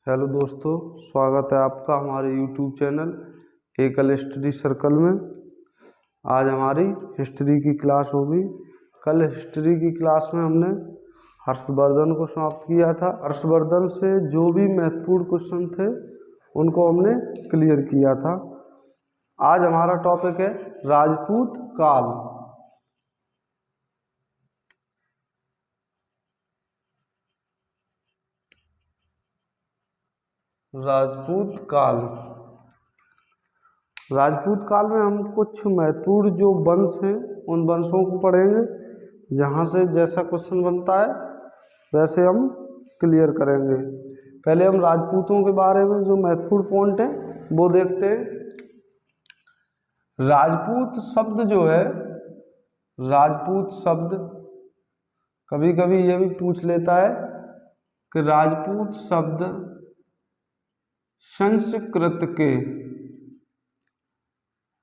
Hello दोस्तों, स्वागत है आपका हमारे YouTube चैनल एकल स्टडी सर्कल में। आज हमारी हिस्ट्री की क्लास होगी। कल हिस्ट्री की क्लास में हमने हर्षवर्धन को समाप्त किया था। हर्षवर्धन से जो भी महत्वपूर्ण क्वेश्चन थे उनको हमने क्लियर किया था। आज हमारा टॉपिक है राजपूत काल। राजपूत काल में हम कुछ महत्वपूर्ण जो वंश हैं उन वंशों को पढ़ेंगे। जहाँ से जैसा क्वेश्चन बनता है वैसे हम क्लियर करेंगे। पहले हम राजपूतों के बारे में जो महत्वपूर्ण पॉइंट है वो देखते हैं। राजपूत शब्द जो है, राजपूत शब्द कभी कभी ये भी पूछ लेता है कि राजपूत शब्द संस्कृत के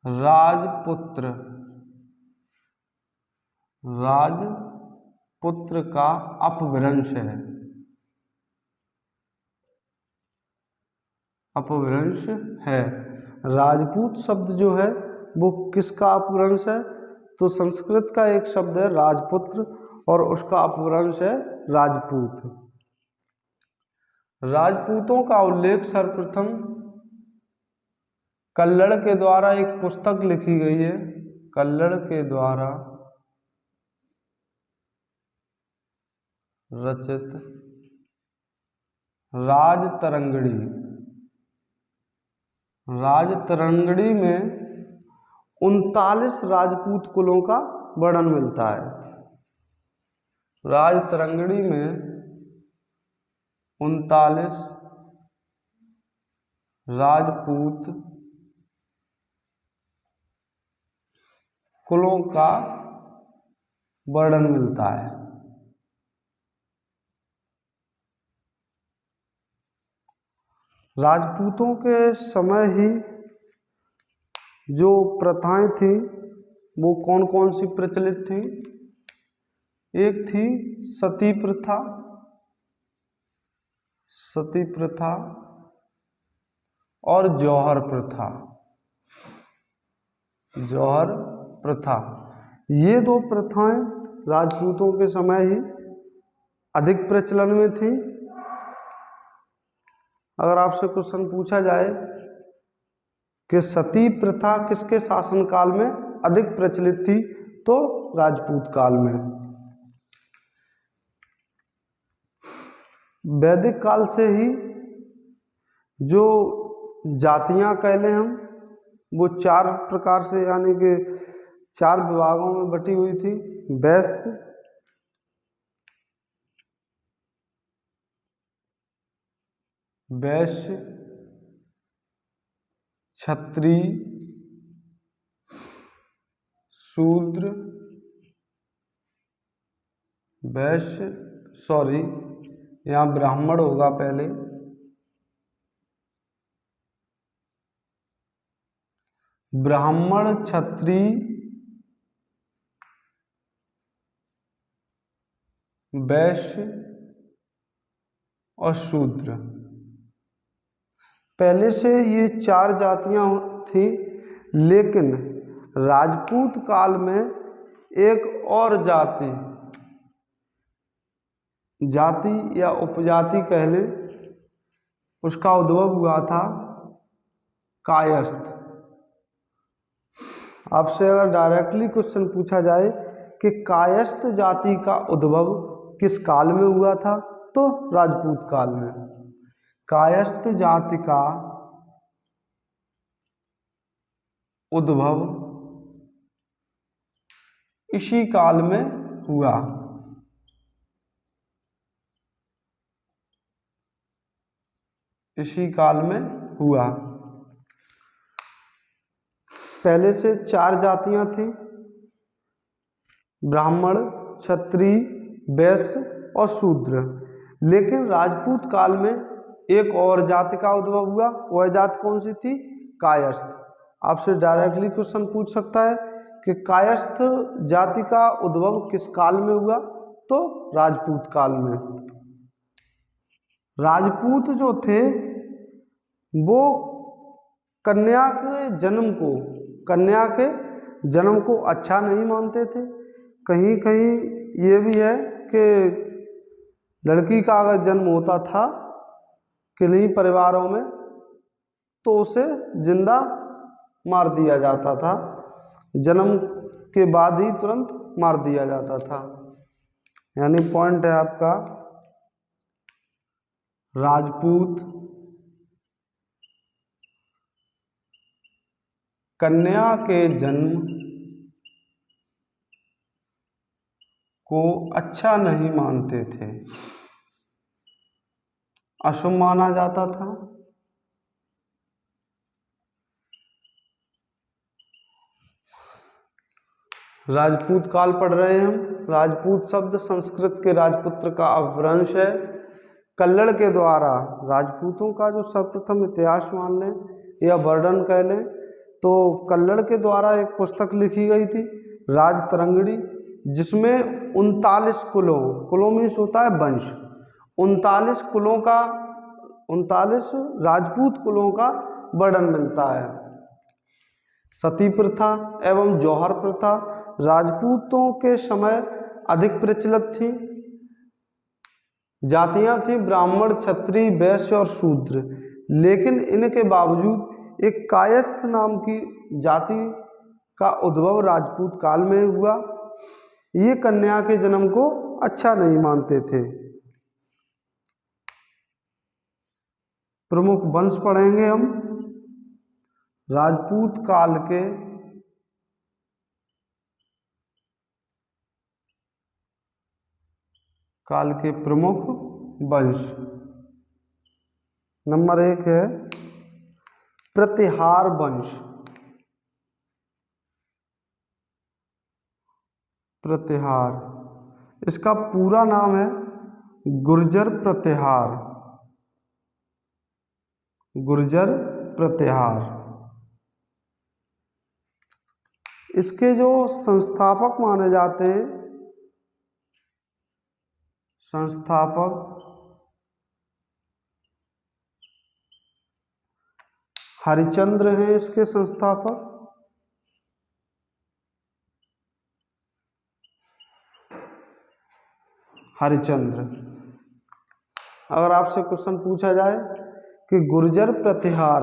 राजपुत्र का अपभ्रंश है। राजपूत शब्द जो है वो किसका अपभ्रंश है? तो संस्कृत का एक शब्द है राजपुत्र और उसका अपभ्रंश है राजपूत। राजपूतों का उल्लेख सर्वप्रथम कल्लड़ के द्वारा एक पुस्तक लिखी गई है। कल्लड़ के द्वारा रचित राजतरंगिणी में 39 राजपूत कुलों का वर्णन मिलता है। राजतरंगिणी में 39 राजपूत कुलों का वर्णन मिलता है। राजपूतों के समय ही जो प्रथाएं थी वो कौन कौन सी प्रचलित थी? एक थी सती प्रथा और जौहर प्रथा। ये दो प्रथाएं राजपूतों के समय ही अधिक प्रचलन में थी। अगर आपसे क्वेश्चन पूछा जाए कि सती प्रथा किसके शासनकाल में अधिक प्रचलित थी, तो राजपूत काल में। वैदिक काल से ही जो जातियां कह लें हम, वो 4 प्रकार से यानी कि 4 विभागों में बटी हुई थी। वैश्य, क्षत्रिय, शूद्र, यहाँ ब्राह्मण होगा पहले, ब्राह्मण, क्षत्रिय, वैश्य और शूद्र। पहले से ये 4 जातियां थी, लेकिन राजपूत काल में एक और जाति या उपजाति कह लें, उसका उद्भव हुआ था कायस्थ। आपसे अगर डायरेक्टली क्वेश्चन पूछा जाए कि कायस्थ जाति का उद्भव किस काल में हुआ था, तो राजपूत काल में। कायस्थ जाति का उद्भव इसी काल में हुआ। पहले से 4 जातियां थी, ब्राह्मण, क्षत्रिय, वैश्य और शूद्र। लेकिन राजपूत काल में एक और जाति का उद्भव हुआ। वह जाति कौन सी थी? कायस्थ। आपसे डायरेक्टली क्वेश्चन पूछ सकता है कि कायस्थ जाति का उद्भव किस काल में हुआ, तो राजपूत काल में। राजपूत जो थे वो कन्या के जन्म को अच्छा नहीं मानते थे। कहीं कहीं ये भी है कि लड़की का अगर जन्म होता था किन्हीं परिवारों में तो उसे जिंदा मार दिया जाता था, जन्म के बाद ही तुरंत मार दिया जाता था। यानी पॉइंट है आपका, राजपूत कन्या के जन्म को अच्छा नहीं मानते थे, अशुभ माना जाता था। राजपूत काल पढ़ रहे हैं हम। राजपूत शब्द संस्कृत के राजपुत्र का अपभ्रंश है। कल्लड़ के द्वारा राजपूतों का जो सर्वप्रथम इतिहास मान लें या वर्णन कह लें तो कल्लड़ के द्वारा एक पुस्तक लिखी गई थी, राजतरंगिणी, जिसमें 39 कुलों मीन्स होता है वंश, 39 राजपूत कुलों का वर्णन मिलता है। सती प्रथा एवं जौहर प्रथा राजपूतों के समय अधिक प्रचलित थी। जातियां थी ब्राह्मण, क्षत्रिय, वैश्य और शूद्र, लेकिन इनके बावजूद एक कायस्थ नाम की जाति का उद्भव राजपूत काल में हुआ। ये कन्या के जन्म को अच्छा नहीं मानते थे। प्रमुख वंश पढ़ेंगे हम। राजपूत काल के प्रमुख वंश। नंबर 1 है प्रतिहार वंश। प्रतिहार, इसका पूरा नाम है गुर्जर प्रतिहार। गुर्जर प्रतिहार। इसके जो संस्थापक माने जाते हैं, संस्थापक हरिश्चंद्र हैं इसके संस्थापक। हरिश्चंद्र। अगर आपसे क्वेश्चन पूछा जाए कि गुर्जर प्रतिहार,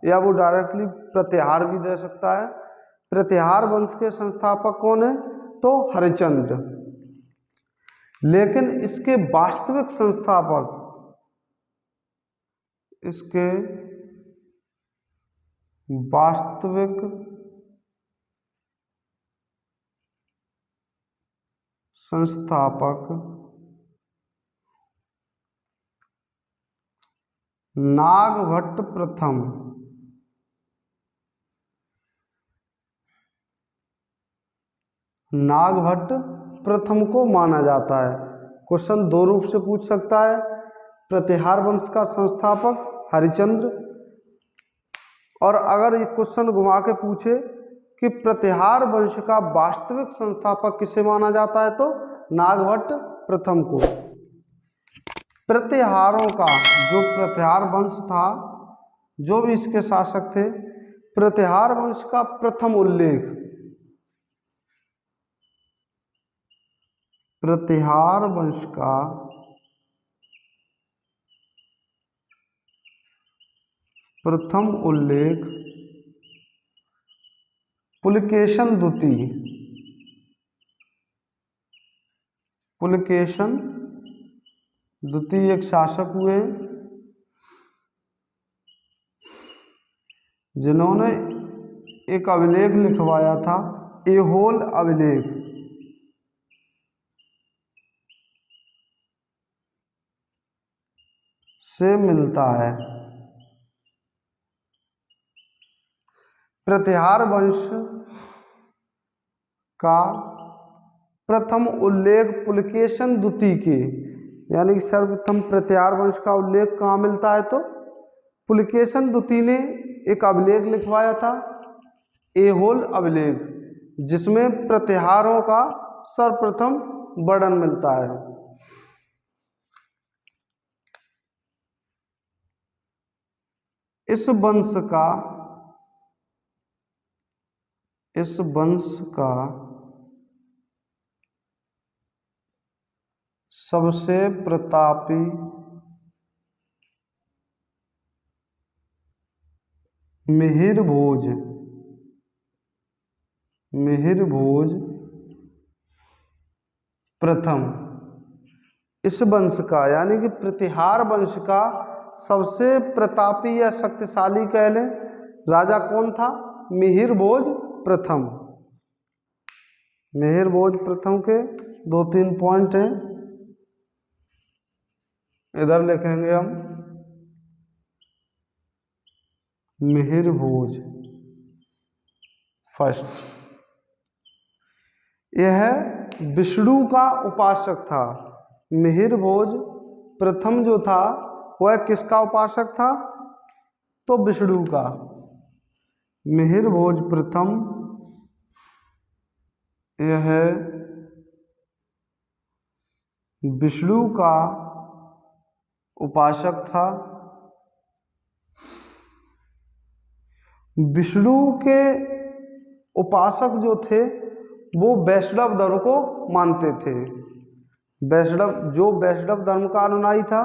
या वो डायरेक्टली प्रतिहार भी दे सकता है, प्रतिहार वंश के संस्थापक कौन है, तो हरिश्चंद्र। लेकिन इसके वास्तविक संस्थापक, इसके वास्तविक संस्थापक नागभट्ट प्रथम। नागभट्ट प्रथम को माना जाता है। क्वेश्चन दो रूप से पूछ सकता है, प्रतिहार वंश का संस्थापक हरिश्चंद्र, और अगर ये क्वेश्चन घुमा के पूछे कि प्रतिहार वंश का वास्तविक संस्थापक किसे माना जाता है, तो नागभट्ट प्रथम को। प्रतिहारों का जो प्रतिहार वंश था, जो भी इसके शासक थे, प्रतिहार वंश का प्रथम उल्लेख, प्रतिहार वंश का प्रथम उल्लेख पुलकेशन द्वितीय। पुलकेशन द्वितीय एक शासक हुए जिन्होंने एक अभिलेख लिखवाया था, ऐहोल अभिलेख। से मिलता है प्रतिहार वंश का प्रथम उल्लेख पुलकेशन द्वितीय के, यानी कि सर्वप्रथम प्रतिहार वंश का उल्लेख कहाँ मिलता है, तो पुलकेशन द्वितीय ने एक अभिलेख लिखवाया था, ऐहोल अभिलेख, जिसमें प्रतिहारों का सर्वप्रथम वर्णन मिलता है। इस वंश का सबसे प्रतापी मिहिरभोज प्रथम। इस वंश का यानी कि प्रतिहार वंश का सबसे प्रतापी या शक्तिशाली कह लें राजा कौन था? मिहिरभोज प्रथम। मिहिरभोज प्रथम के 2-3 पॉइंट हैं, इधर लिखेंगे हम। मिहिरभोज फर्स्ट, यह विष्णु का उपासक था। मिहिरभोज प्रथम जो था वह किसका उपासक था? तो विष्णु का। मिहिरभोज प्रथम यह विष्णु का उपासक था। विष्णु के उपासक जो थे वो वैष्णव धर्म को मानते थे। वैष्णव धर्म का अनुयायी था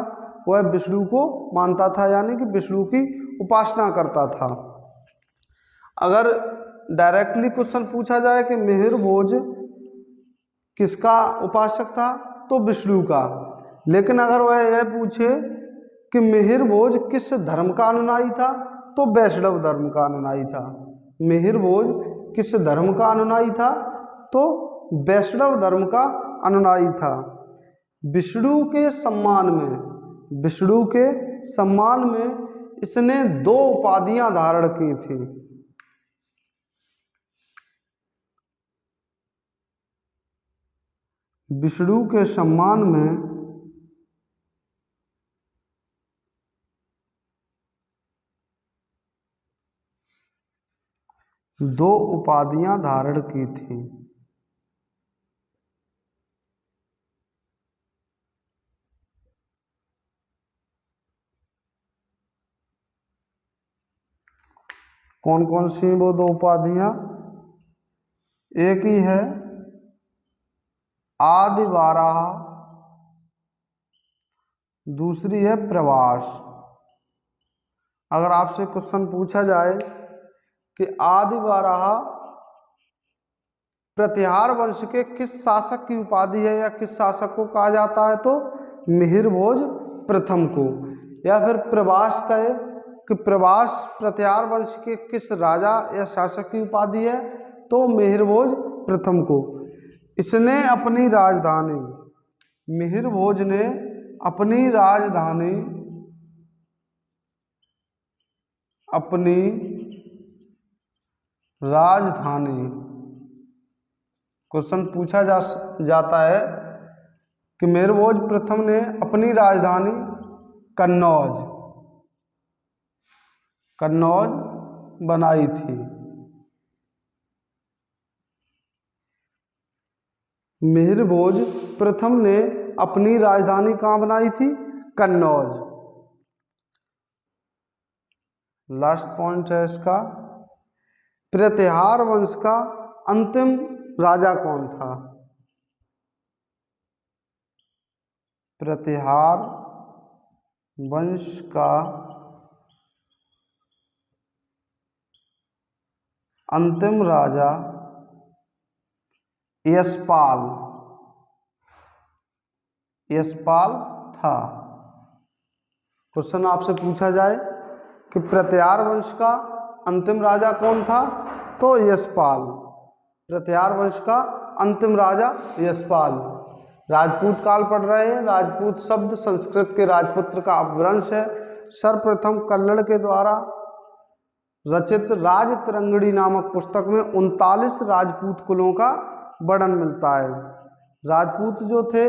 वह विष्णु को मानता था, यानी कि विष्णु की उपासना करता था। अगर डायरेक्टली क्वेश्चन पूछा जाए कि मिहिरभोज किसका उपासक था, तो विष्णु का। लेकिन अगर वह यह पूछे कि मिहिरभोज किस धर्म का अनुयायी था, तो वैष्णव धर्म का अनुयायी था। मिहिरभोज किस धर्म का अनुयायी था? तो वैष्णव धर्म का अनुयायी था। विष्णु के सम्मान में इसने 2 उपाधियां धारण की थी। विष्णु के सम्मान में दो उपाधियां धारण की थी। कौन कौन सी वो 2 उपाधियां? एक ही है आदि वाराह, दूसरी है प्रवास। अगर आपसे क्वेश्चन पूछा जाए कि आदि वाराह प्रतिहार वंश के किस शासक की उपाधि है या किस शासक को कहा जाता है, तो मिहिरभोज प्रथम को। या फिर प्रवास कहे कि प्रवास प्रतिहार वंश के किस राजा या शासक की उपाधि है, तो मिहिरभोज प्रथम को। इसने अपनी राजधानी, मिहिरभोज ने अपनी राजधानी क्वेश्चन पूछा जाता है कि मिहिरभोज प्रथम ने अपनी राजधानी कन्नौज बनाई थी। मिहिरभोज प्रथम ने अपनी राजधानी कहाँ बनाई थी? कन्नौज। लास्ट पॉइंट है इसका, प्रतिहार वंश का अंतिम राजा कौन था? प्रतिहार वंश का अंतिम राजा यशपाल था। क्वेश्चन आपसे पूछा जाए कि प्रतिहार वंश का अंतिम राजा कौन था, तो यशपाल। प्रतिहार वंश का अंतिम राजा यशपाल। राजपूत काल पढ़ रहे हैं। राजपूत शब्द संस्कृत के राजपुत्र का अपभ्रंश है। सर्वप्रथम कल्लड़ के द्वारा रचित राजतरंगिणी नामक पुस्तक में 39 राजपूत कुलों का वर्णन मिलता है। राजपूत जो थे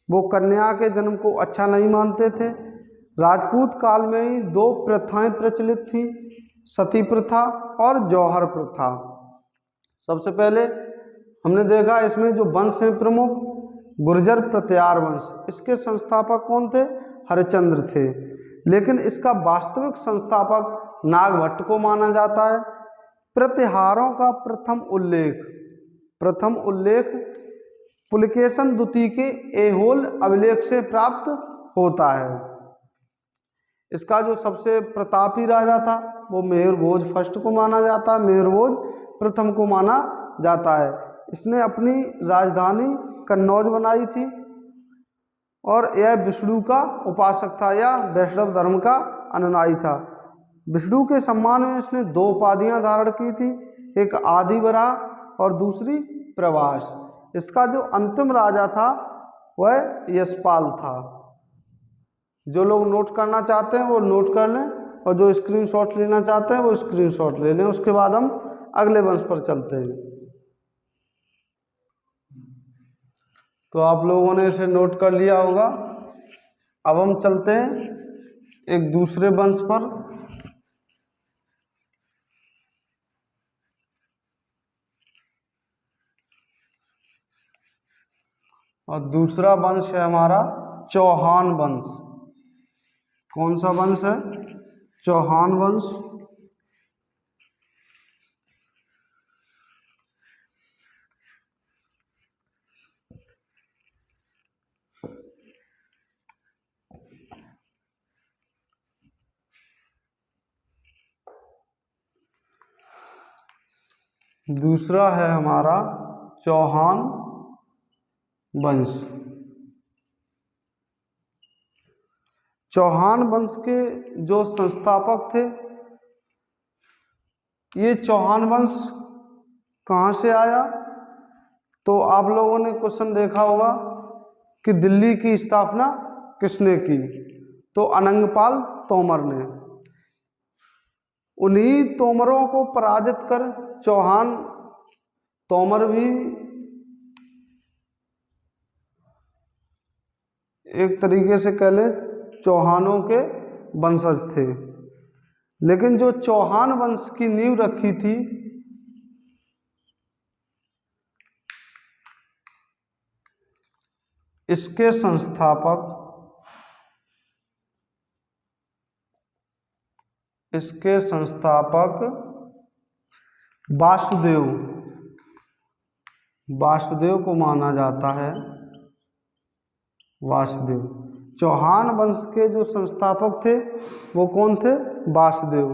वो कन्या के जन्म को अच्छा नहीं मानते थे। राजपूत काल में ही 2 प्रथाएं प्रचलित थी, सती प्रथा और जौहर प्रथा। सबसे पहले हमने देखा इसमें जो वंश हैं प्रमुख, गुर्जर प्रतिहार वंश, इसके संस्थापक कौन थे? हरिश्चंद्र थे। लेकिन इसका वास्तविक संस्थापक नागभट्ट को माना जाता है। प्रतिहारों का प्रथम उल्लेख पुलकेशन द्वितीय के ऐहोल अभिलेख से प्राप्त होता है। इसका जो सबसे प्रतापी राजा था वो मयूरभोज फर्स्ट को माना जाता है, मयूरभोज प्रथम को माना जाता है। इसने अपनी राजधानी कन्नौज बनाई थी और यह विष्णु का उपासक था या वैष्णव धर्म का अनुयायी था। विष्णु के सम्मान में इसने 2 उपाधियां धारण की थी, एक आदि वराह और दूसरी प्रभास। इसका जो अंतिम राजा था वह यशपाल था। जो लोग नोट करना चाहते हैं वो नोट कर लें और जो स्क्रीनशॉट लेना चाहते हैं वो स्क्रीनशॉट ले लें। उसके बाद हम अगले वंश पर चलते हैं। तो आप लोगों ने इसे नोट कर लिया होगा। अब हम चलते हैं एक दूसरे वंश पर। और दूसरा वंश है हमारा चौहान वंश। कौन सा वंश है? चौहान वंश। दूसरा है हमारा चौहान वंश। चौहान वंश के जो संस्थापक थे, ये चौहान वंश कहाँ से आया? तो आप लोगों ने क्वेश्चन देखा होगा कि दिल्ली की स्थापना किसने की? तो अनंगपाल तोमर ने। उन्हीं तोमरों को पराजित कर चौहान तोमर भी एक तरीके से कह लें चौहानों के वंशज थे। लेकिन जो चौहान वंश की नींव रखी थी इसके संस्थापक वासुदेव को माना जाता है। वासुदेव। चौहान वंश के जो संस्थापक थे वो कौन थे? वासुदेव।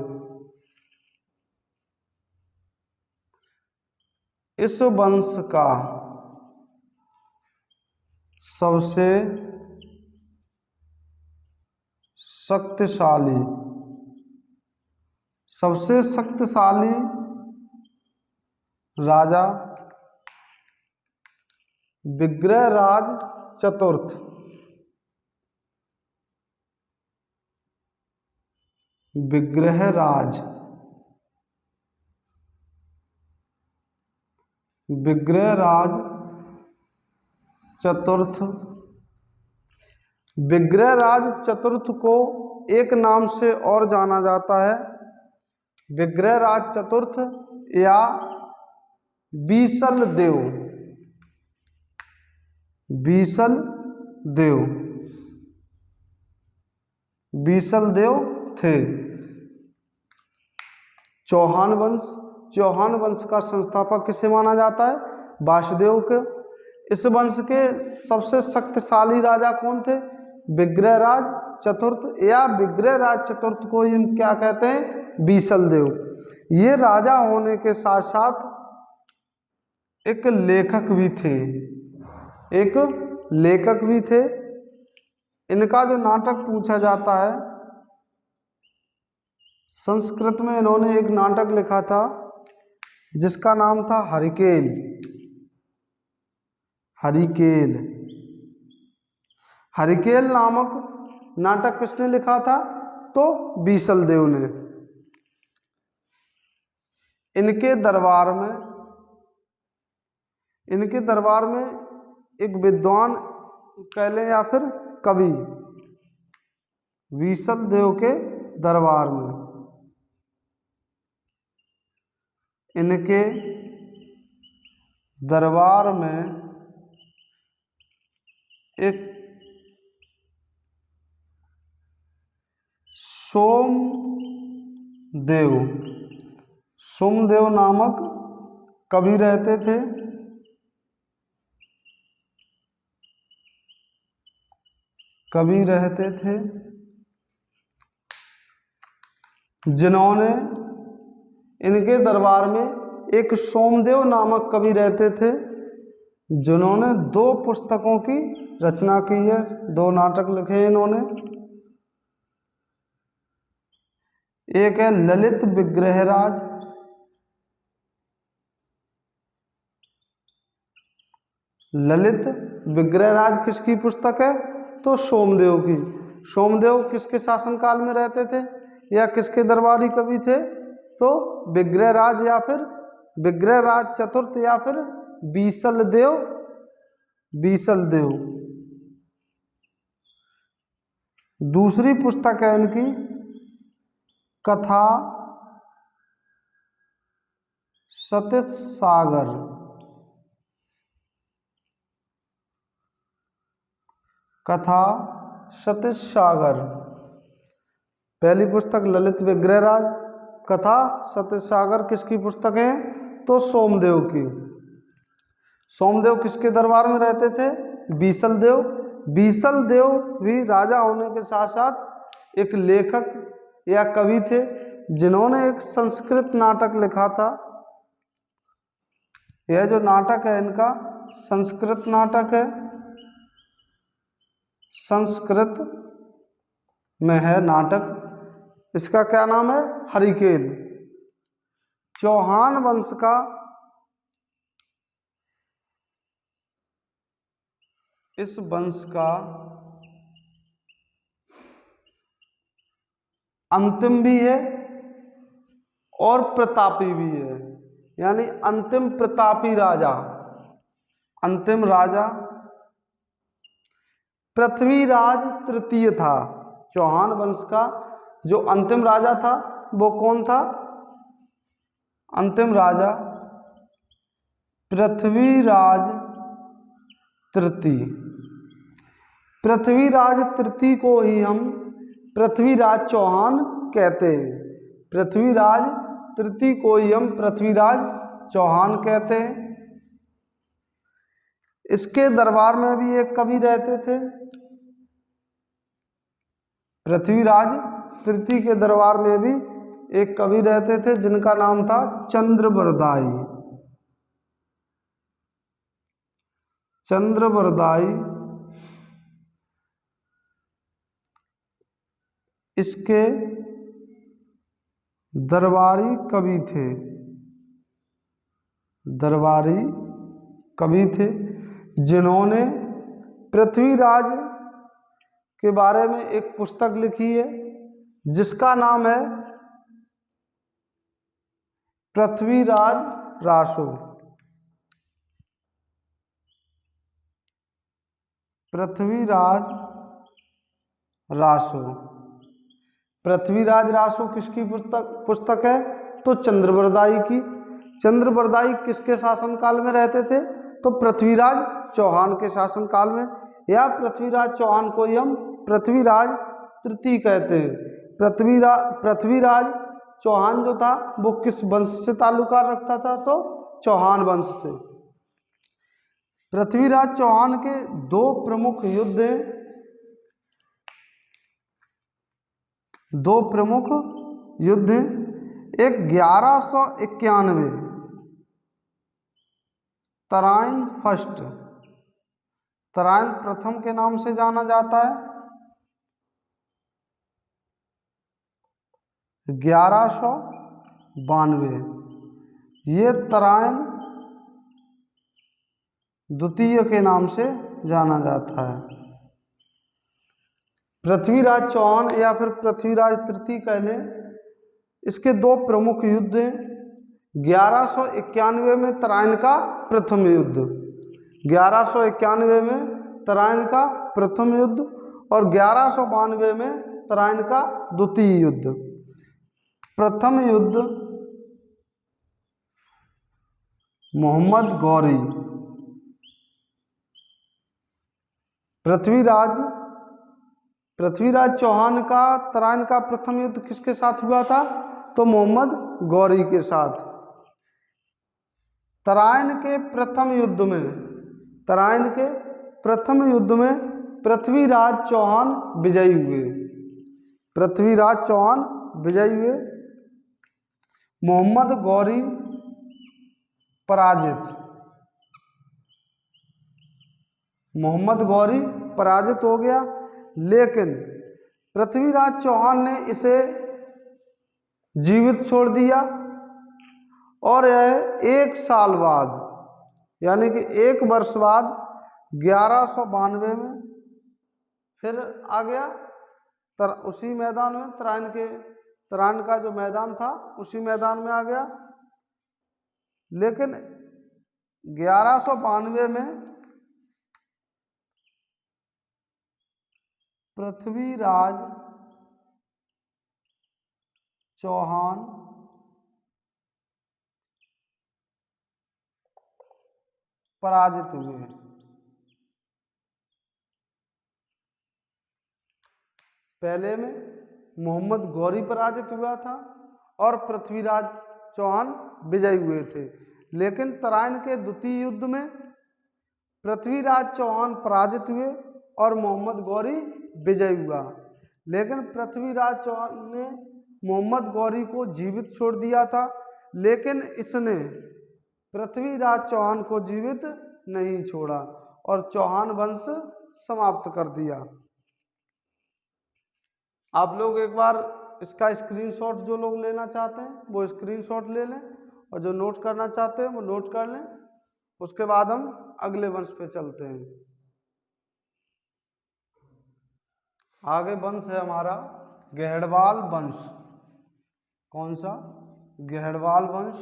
इस वंश का सबसे शक्तिशाली राजा विग्रहराज चतुर्थ। विग्रहराज चतुर्थ। विग्रहराज चतुर्थ को एक नाम से और जाना जाता है, विग्रहराज चतुर्थ या बीसल देव। बीसल देव थे। चौहान वंश का संस्थापक किसे माना जाता है? वासुदेव के। इस वंश के सबसे शक्तिशाली राजा कौन थे? विग्रहराज चतुर्थ या विग्रहराज चतुर्थ को हम क्या कहते हैं? बीसल देव। ये राजा होने के साथ साथ एक लेखक भी थे। इनका जो नाटक पूछा जाता है, संस्कृत में इन्होंने एक नाटक लिखा था जिसका नाम था हरिकेन। हरिकेन नामक नाटक किसने लिखा था? तो बीसल देव ने। इनके दरबार में एक विद्वान कह लें या फिर कवि, बीसल देव के दरबार में इनके दरबार में एक सोमदेव। सोमदेव नामक कवि रहते थे। कवि रहते थे जिन्होंने, इनके दरबार में एक सोमदेव नामक कवि रहते थे जिन्होंने 2 पुस्तकों की रचना की है, 2 नाटक लिखे हैं इन्होंने। एक है ललित विग्रहराज, ललित विग्रहराज किसकी पुस्तक है? तो सोमदेव की। सोमदेव किसके शासनकाल में रहते थे या किसके दरबारी कवि थे? तो विग्रहराज या फिर विग्रहराज चतुर्थ या फिर बीसलदेव। बीसलदेव। दूसरी पुस्तक है इनकी कथा सतीश सागर। कथा सतीश सागर। पहली पुस्तक ललित विग्रहराज, कथा सतीश सागर किसकी पुस्तक है? तो सोमदेव की। सोमदेव किसके दरबार में रहते थे? बीसलदेव। बीसलदेव भी राजा होने के साथ साथ एक लेखक या कवि थे जिन्होंने एक संस्कृत नाटक लिखा था। यह जो नाटक है इनका संस्कृत नाटक है, संस्कृत में है नाटक। इसका क्या नाम है? हरिकेन। चौहान वंश का इस वंश का अंतिम भी है और प्रतापी भी है, यानी अंतिम प्रतापी राजा, अंतिम राजा पृथ्वीराज तृतीय था। चौहान वंश का जो अंतिम राजा था वो कौन था? अंतिम राजा पृथ्वीराज तृतीय। पृथ्वीराज तृतीय को ही हम पृथ्वीराज चौहान कहते हैं। पृथ्वीराज तृतीय को ही हम पृथ्वीराज चौहान कहते हैं। इसके दरबार में भी एक कवि रहते थे। पृथ्वीराज तृतीय के दरबार में भी एक कवि रहते थे जिनका नाम था चंद्रबरदाई। चंद्रबरदाई इसके दरबारी कवि थे। दरबारी कवि थे जिन्होंने पृथ्वीराज के बारे में एक पुस्तक लिखी है जिसका नाम है पृथ्वीराज रासो। पृथ्वीराज रासो। पृथ्वीराज रासो किसकी पुस्तक है? तो चंद्रबरदाई की। चंद्रबरदाई किसके शासनकाल में रहते थे? तो पृथ्वीराज चौहान के शासनकाल में, या पृथ्वीराज चौहान को ही हम पृथ्वीराज तृतीय कहते हैं। पृथ्वीराज चौहान जो था वो किस वंश से ताल्लुकात रखता था? तो चौहान वंश से। पृथ्वीराज चौहान के 2 प्रमुख युद्ध हैं। 2 प्रमुख युद्ध हैं। एक 1191 तराइन फर्स्ट, तराइन प्रथम के नाम से जाना जाता है। 1192 ये तराइन द्वितीय के नाम से जाना जाता है। पृथ्वीराज चौहान या फिर पृथ्वीराज तृतीय कह लें, इसके 2 प्रमुख युद्ध हैं। 1191 में तराइन का प्रथम युद्ध, 1191 में तराइन का प्रथम युद्ध और 1192 में तराइन का द्वितीय युद्ध। प्रथम युद्ध मोहम्मद गौरी, पृथ्वीराज पृथ्वीराज चौहान का तराइन का प्रथम युद्ध किसके साथ हुआ था? तो मोहम्मद गौरी के साथ। तराइन के प्रथम युद्ध में पृथ्वीराज चौहान विजयी हुए। मोहम्मद गौरी पराजित हो गया, लेकिन पृथ्वीराज चौहान ने इसे जीवित छोड़ दिया और यह 1 साल बाद यानी कि 1 वर्ष बाद 1192 में फिर आ गया उसी मैदान में, तराइन का जो मैदान था उसी मैदान में आ गया। लेकिन 1192 में पृथ्वीराज चौहान पराजित हुए। पहले में मोहम्मद गौरी पराजित हुआ था और पृथ्वीराज चौहान विजयी हुए थे, लेकिन तराइन के द्वितीय युद्ध में पृथ्वीराज चौहान पराजित हुए और मोहम्मद गौरी विजयी हुआ। लेकिन पृथ्वीराज चौहान ने मोहम्मद गौरी को जीवित छोड़ दिया था, लेकिन इसने पृथ्वीराज चौहान को जीवित नहीं छोड़ा और चौहान वंश समाप्त कर दिया। आप लोग एक बार इसका स्क्रीनशॉट जो लोग लेना चाहते हैं वो स्क्रीनशॉट ले लें और जो नोट करना चाहते हैं वो नोट कर लें। उसके बाद हम अगले वंश पे चलते हैं। आगे वंश है हमारा गहड़वाल वंश। कौन सा? गहड़वाल वंश।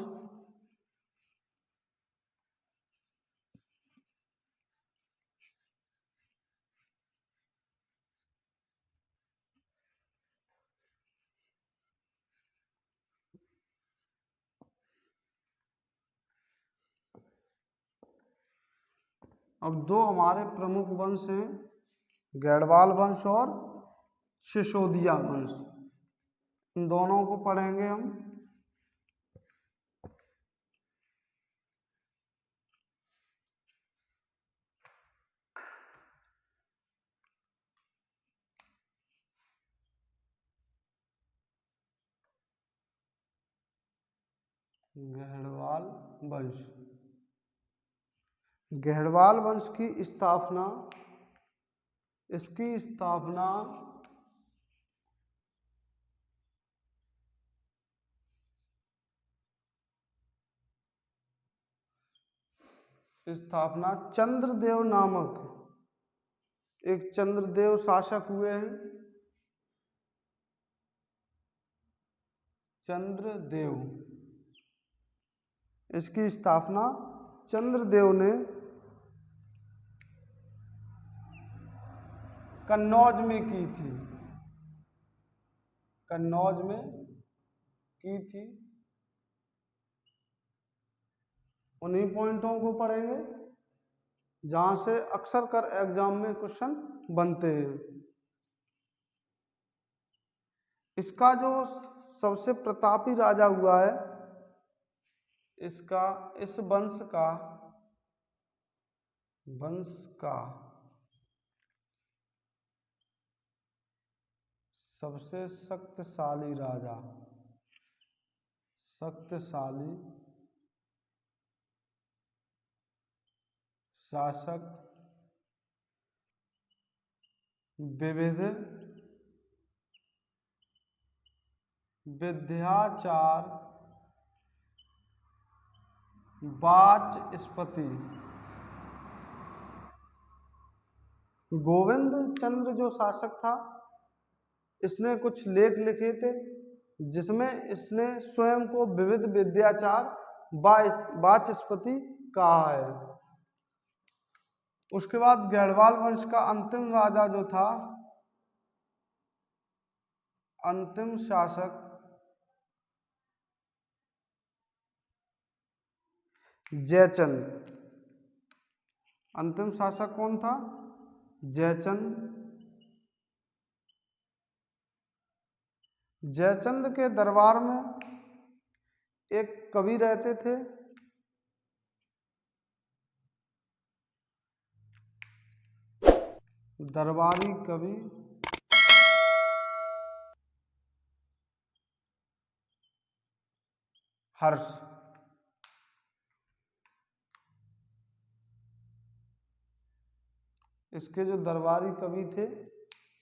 अब 2 हमारे प्रमुख वंश हैं, गहड़वाल वंश और सिसोदिया वंश। इन दोनों को पढ़ेंगे हम। गहड़वाल वंश। गहड़वाल वंश की स्थापना चंद्रदेव नामक एक चंद्रदेव शासक हुए हैं। चंद्रदेव, इसकी स्थापना चंद्रदेव ने कन्नौज में की थी। उन्हीं पॉइंटों को पढ़ेंगे जहां से अक्सर कर एग्जाम में क्वेश्चन बनते हैं। इसका जो सबसे प्रतापी राजा हुआ है, इस वंश का सबसे शक्तिशाली राजा, शासक, विविध विद्याचार वाचस्पति गोविंद चंद्र जो शासक था, इसने कुछ लेख लिखे थे जिसमें इसने स्वयं को विविध विद्याचार वाचस्पति कहा है। उसके बाद गहड़वाल वंश का अंतिम राजा जो था, अंतिम शासक जयचंद। अंतिम शासक कौन था? जयचंद। जयचंद के दरबार में एक कवि रहते थे, दरबारी कवि हर्ष। इसके जो दरबारी कवि थे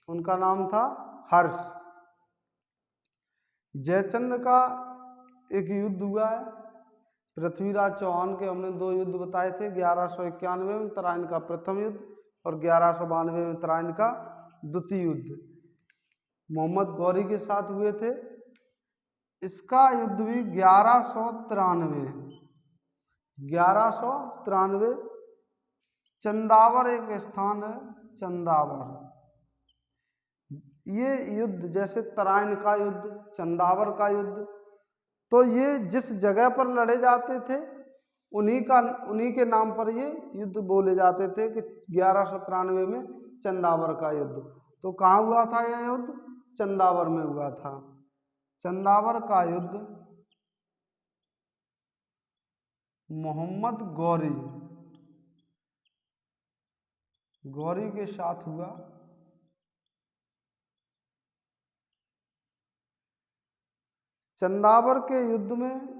उनका नाम था हर्ष। जयचंद का एक युद्ध हुआ है पृथ्वीराज चौहान के, हमने 2 युद्ध बताए थे, 1191 में तराइन का प्रथम युद्ध और 1192 में तराइन का द्वितीय युद्ध मोहम्मद गौरी के साथ हुए थे। इसका युद्ध भी 1193 चंदावर एक स्थान है, चंदावर। ये युद्ध जैसे तराइन का युद्ध, चंदावर का युद्ध, तो ये जिस जगह पर लड़े जाते थे उन्हीं के नाम पर ये युद्ध बोले जाते थे कि 1193 में चंदावर का युद्ध। तो कहाँ हुआ था यह युद्ध? चंदावर में हुआ था। चंदावर का युद्ध मोहम्मद गौरी के साथ हुआ। चंदावर के युद्ध में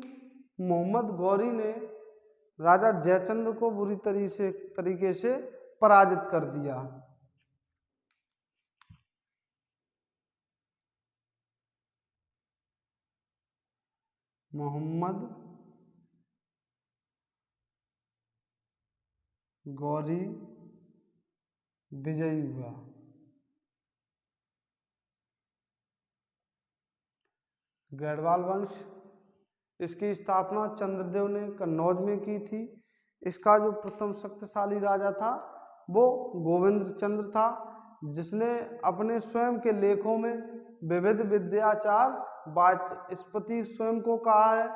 मोहम्मद गौरी ने राजा जयचंद को बुरी तरीके से पराजित कर दिया। मोहम्मद गौरी विजयी हुआ। गढ़वाल वंश, इसकी स्थापना चंद्रदेव ने कन्नौज में की थी। इसका जो प्रथम शक्तिशाली राजा था वो गोविंद चंद्र था, जिसने अपने स्वयं के लेखों में विविध विद्याचार वाचस्पति स्वयं को कहा है।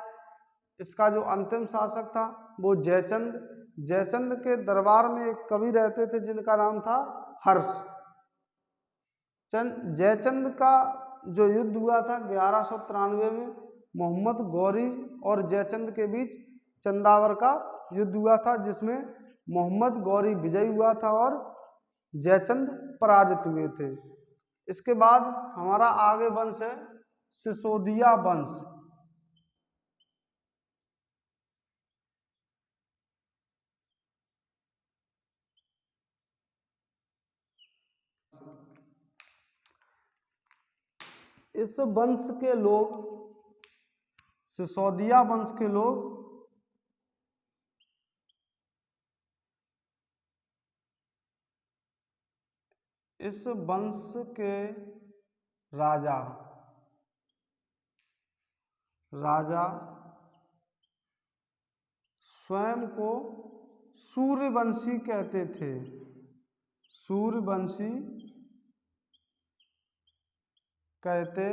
इसका जो अंतिम शासक था वो जयचंद के दरबार में एक कवि रहते थे जिनका नाम था हर्ष। जयचंद का जो युद्ध हुआ था 1193 में मोहम्मद गौरी और जयचंद के बीच चंदावर का युद्ध हुआ था, जिसमें मोहम्मद गौरी विजयी हुआ था और जयचंद पराजित हुए थे। इसके बाद हमारा आगे वंश है सिसोदिया वंश। इस वंश के लोग, सिसोदिया वंश के लोग इस वंश के राजा स्वयं को सूर्यवंशी कहते थे। सूर्यवंशी कहते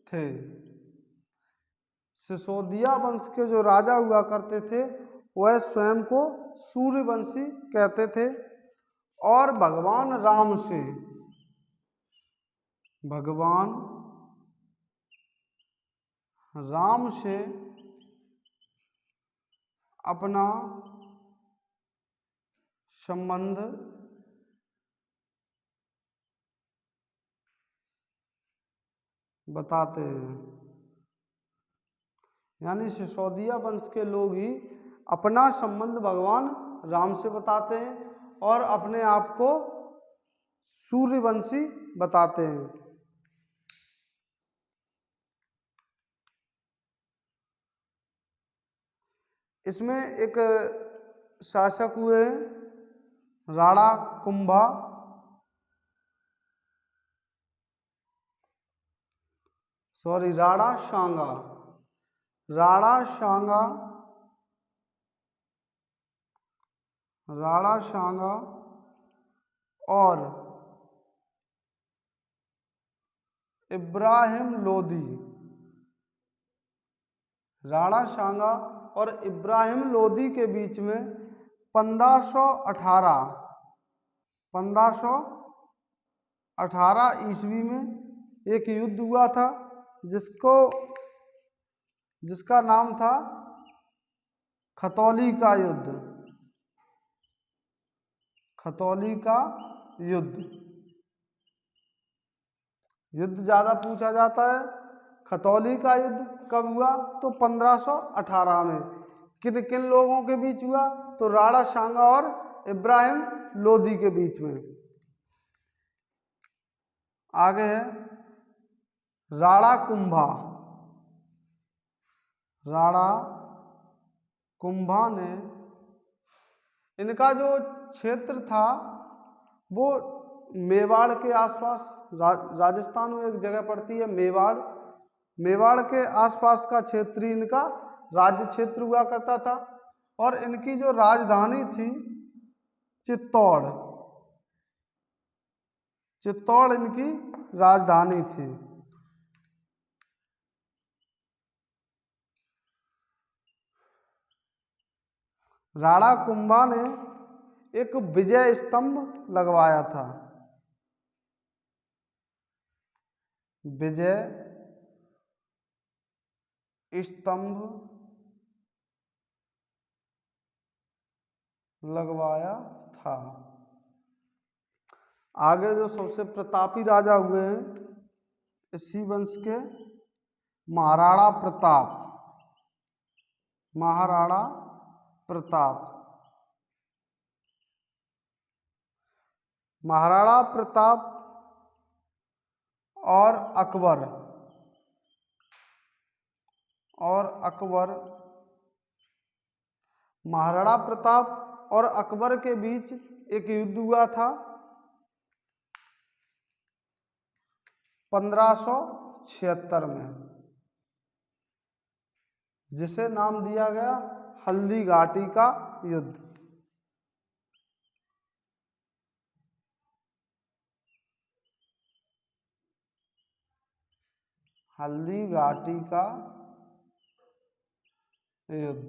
थे। सिसोदिया वंश के जो राजा हुआ करते थे वह स्वयं को सूर्यवंशी कहते थे और भगवान राम से अपना संबंध बताते हैं। यानी सिसोदिया वंश के लोग ही अपना संबंध भगवान राम से बताते हैं और अपने आप को सूर्यवंशी बताते हैं। इसमें एक शासक हुए राणा कुंभा। राणा सांगा और इब्राहिम लोदी। राणा सांगा और इब्राहिम लोदी के बीच में 1518 ईस्वी में एक युद्ध हुआ था जिसका नाम था खतौली का युद्ध। खतौली का युद्ध ज़्यादा पूछा जाता है। खतौली का युद्ध कब हुआ? तो 1518 में। किन किन लोगों के बीच हुआ? तो राणा सांगा और इब्राहिम लोदी के बीच में। आगे है राणा कुंभा। राणा कुंभा ने, इनका जो क्षेत्र था वो मेवाड़ के आसपास, राजस्थान में एक जगह पड़ती है मेवाड़, मेवाड़ के आसपास का क्षेत्र ही इनका राज्य क्षेत्र हुआ करता था। और इनकी जो राजधानी थी चित्तौड़, चित्तौड़ इनकी राजधानी थी। राणा कुंभा ने एक विजय स्तंभ लगवाया था। विजय स्तंभ लगवाया था। आगे जो सबसे प्रतापी राजा हुए हैं इसी वंश के, महाराणा प्रताप। महाराणा प्रताप। महाराणा प्रताप और अकबर महाराणा प्रताप और अकबर के बीच एक युद्ध हुआ था 1576 में, जिसे नाम दिया गया हल्दी घाटी का युद्ध। हल्दी घाटी का युद्ध।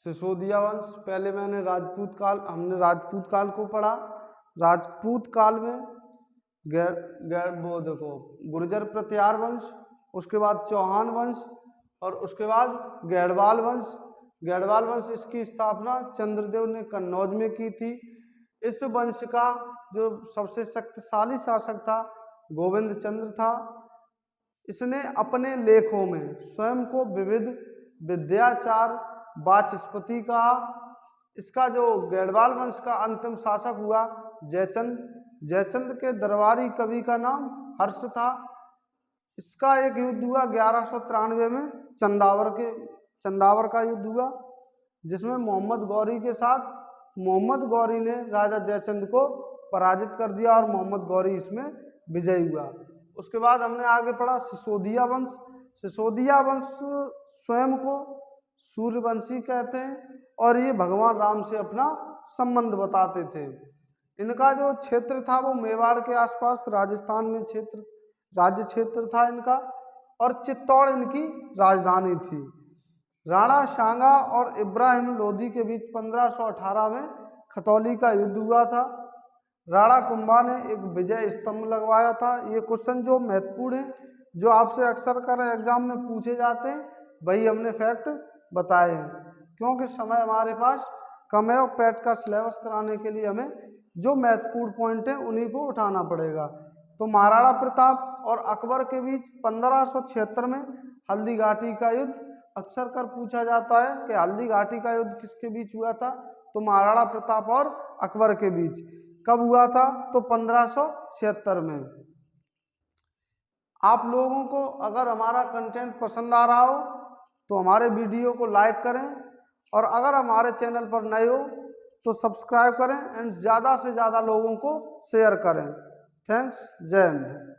सिसोदिया वंश, पहले हमने राजपूत काल को पढ़ा। राजपूत काल में गुर्जर प्रतिहार वंश, उसके बाद चौहान वंश और उसके बाद गैड़वाल वंश। गैड़वाल वंश इसकी स्थापना चंद्रदेव ने कन्नौज में की थी। इस वंश का जो सबसे शक्तिशाली शासक था गोविंद चंद्र था। इसने अपने लेखों में स्वयं को विविध विद्याचार वाचस्पति कहा। इसका जो गैड़वाल वंश का अंतिम शासक हुआ जयचंद के दरबारी कवि का नाम हर्ष था। इसका एक युद्ध हुआ 1193 में चंदावर का युद्ध हुआ, जिसमें मोहम्मद गौरी के साथ मोहम्मद गौरी ने राजा जयचंद को पराजित कर दिया और मोहम्मद गौरी इसमें विजयी हुआ। उसके बाद हमने आगे पढ़ा सिसोदिया वंश। सिसोदिया वंश स्वयं को सूर्यवंशी कहते हैं और ये भगवान राम से अपना संबंध बताते थे। इनका जो क्षेत्र था वो मेवाड़ के आसपास राजस्थान में राज्य क्षेत्र था इनका, और चित्तौड़ इनकी राजधानी थी। राणा सांगा और इब्राहिम लोदी के बीच 1518 में खतौली का युद्ध हुआ था। राणा कुंभा ने एक विजय स्तंभ लगवाया था। ये क्वेश्चन जो महत्वपूर्ण है, जो आपसे अक्सर कर एग्जाम में पूछे जाते हैं, वही हमने फैक्ट बताए हैं, क्योंकि समय हमारे पास कम है और पैट का सिलेबस कराने के लिए हमें जो महत्वपूर्ण पॉइंट है उन्हीं को उठाना पड़ेगा। तो महाराणा प्रताप और अकबर के बीच 1576 में हल्दी घाटी का युद्ध अक्सर कर पूछा जाता है कि हल्दी घाटी का युद्ध किसके बीच हुआ था? तो महाराणा प्रताप और अकबर के बीच। कब हुआ था? तो 1576 में। आप लोगों को अगर हमारा कंटेंट पसंद आ रहा हो तो हमारे वीडियो को लाइक करें, और अगर हमारे चैनल पर नए हो तो सब्सक्राइब करें एंड ज़्यादा से ज़्यादा लोगों को शेयर करें। थैंक्स। जय हिंद।